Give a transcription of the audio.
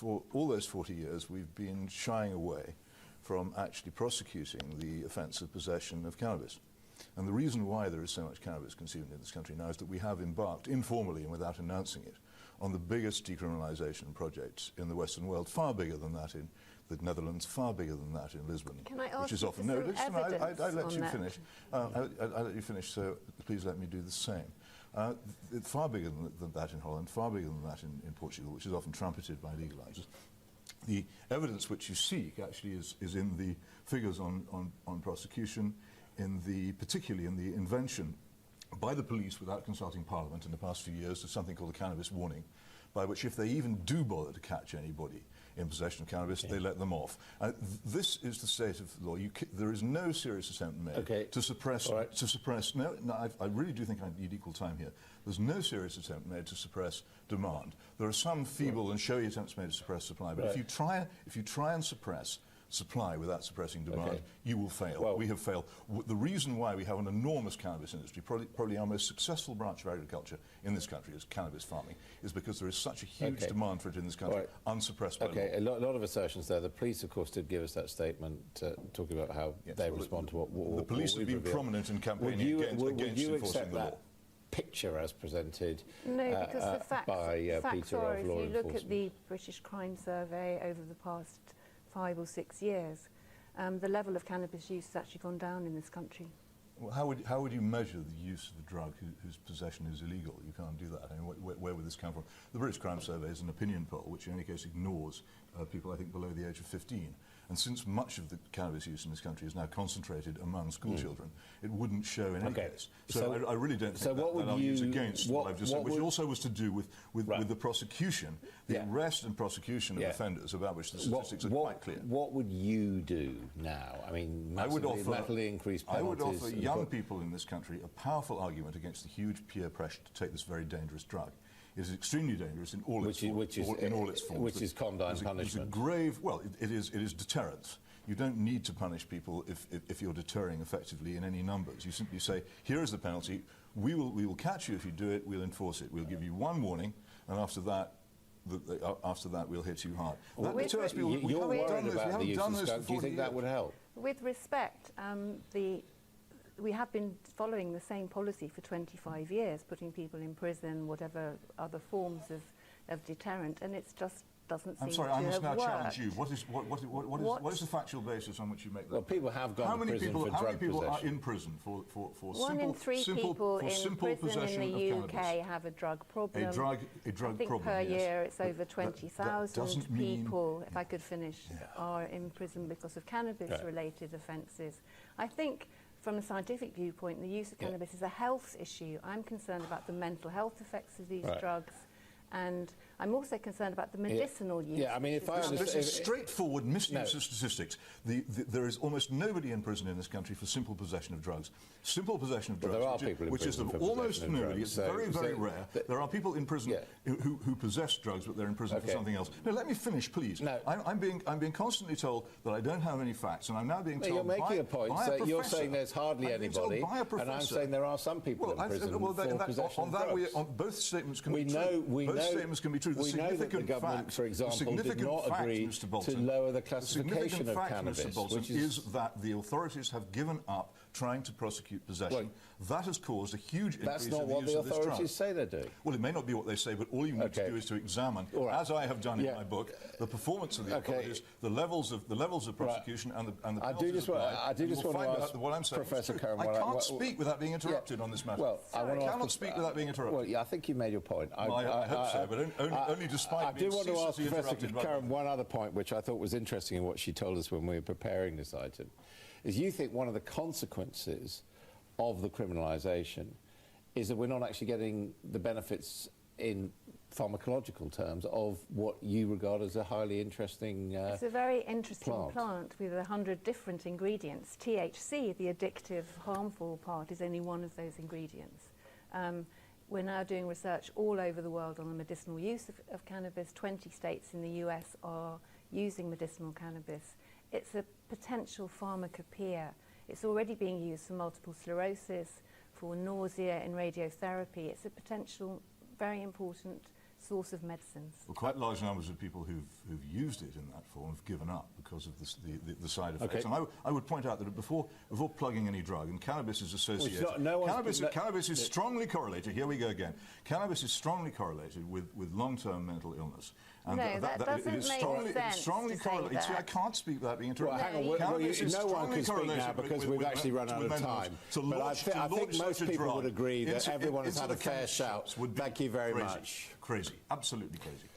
for all those 40 years, we've been shying away from actually prosecuting the offence of possession of cannabis. And the reason why there is so much cannabis consumed in this country now is that we have embarked, informally and without announcing it, on the biggest decriminalisation project in the Western world, far bigger than that in the Netherlands, far bigger than that in Lisbon. Can I ask which is you often for no. some evidence I let on you that? finish. I let you finish. So please let me do the same. It's far bigger than that in Holland, far bigger than that in Portugal, which is often trumpeted by legalisers. The evidence which you seek actually is in the figures on prosecution, particularly in the invention by the police without consulting Parliament in the past few years of something called the cannabis warning, by which if they even do bother to catch anybody in possession of cannabis, they let them off. This is the state of the law. There is no serious attempt made to suppress. Right. No, I really do think I need equal time here. There's no serious attempt made to suppress demand. There are some feeble and showy attempts made to suppress supply, but if you try and suppress supply without suppressing demand, you will fail. Well, we have failed. The reason why we have an enormous cannabis industry, probably our most successful branch of agriculture in this country is cannabis farming, is because there is such a huge demand for it in this country, unsuppressed by law. A lot of assertions there. The police, of course, did give us that statement talking about how they respond to what the police have been prominent in campaigning against enforcing the law. Picture as presented No, because the facts, by Peter are, of if law you look enforcement. at the British Crime Survey over the past 5 or 6 years, the level of cannabis use has actually gone down in this country. Well, how would you measure the use of a drug whose possession is illegal? You can't do that. I mean, where would this come from? The British Crime Survey is an opinion poll, which in any case ignores people, I think, below the age of 15. And since much of the cannabis use in this country is now concentrated among school children, it wouldn't show in any case. So I really don't think that argues against what I've just said, which also was to do with the prosecution, the arrest and prosecution of offenders, about which the statistics are quite clear. What would you do now? I mean, massively increase penalties. I would offer young people in this country a powerful argument against the huge peer pressure to take this very dangerous drug. It is extremely dangerous in all its forms. Which is condign punishment. It's a grave. Well, it is deterrence. You don't need to punish people if you're deterring effectively in any numbers. You simply say, here is the penalty. We will catch you if you do it. We'll enforce it. We'll give you one warning, and after that we'll hit you hard. You're worried about the use of skunk. Do you think that would help? With respect, we have been following the same policy for 25 years, putting people in prison, whatever other forms of deterrent, and it's just doesn't seem to have worked. I'm sorry, I must now challenge you. What is the factual basis on which you make that? Well, people have gone to prison for drug possession. How many people are in prison for One in three people in prison in the UK have a drug problem. A drug problem, I think per year it's over 20,000 people, if I could finish, are in prison because of cannabis-related offences. I think from a scientific viewpoint, the use of cannabis is a health issue. I'm concerned about the mental health effects of these drugs, and I'm also concerned about the medicinal use. Yeah, I mean, this is straightforward misuse of statistics. There is almost nobody in prison in this country for simple possession of drugs. Simple possession of drugs, there are people in which is prison almost nobody. It's very, very rare. There are people in prison who possess drugs, but they're in prison for something else. No, let me finish, please. No. I'm being constantly told that I don't have any facts, and I'm now being told you're making a point. by a professor. You're saying there's hardly anybody, and I'm saying there are some people in prison for possession of drugs. Both statements can be true. Both statements can be true. We know that the government, for example, did not agree to lower the classification of cannabis, Mr. Boulton, is that the authorities have given up trying to prosecute possession. That has caused a huge increase in the use of this drug. That's not what the authorities say they're doing. Well, it may not be what they say, but all you need to do is to examine, as I have done in my book, the performance of the authorities, the levels of prosecution, and the penalties. I do just want to ask what I'm saying, Professor Curran. I can't speak without being interrupted on this matter. Well, I cannot speak without being interrupted. Well, I think you made your point. I hope so, but only despite being I do want to ask Professor Curran one other point, which I thought was interesting in what she told us when we were preparing this item, is you think one of the consequences of the criminalisation is that we're not actually getting the benefits in pharmacological terms of what you regard as a highly interesting It's a very interesting plant with 100 different ingredients. THC, the addictive, harmful part, is only one of those ingredients. We're now doing research all over the world on the medicinal use of cannabis. 20 states in the US are using medicinal cannabis. It's a potential pharmacopoeia. It's already being used for multiple sclerosis, for nausea in radiotherapy. It's a potential very important source of medicines. Well, quite large numbers of people who've used it in that form have given up because of the side effects. Okay. And I would point out that before plugging any drug, and cannabis is associated... Cannabis is strongly correlated, here we go again, cannabis is strongly correlated with long-term mental illness. And no, that doesn't make sense. It's strongly correlated. See, I can't speak without being interrupted. Well, hang on. No one can speak now because we've actually run out of time. But I think most people would agree that everyone has had a fair shout. Thank you very much. Crazy. Absolutely crazy.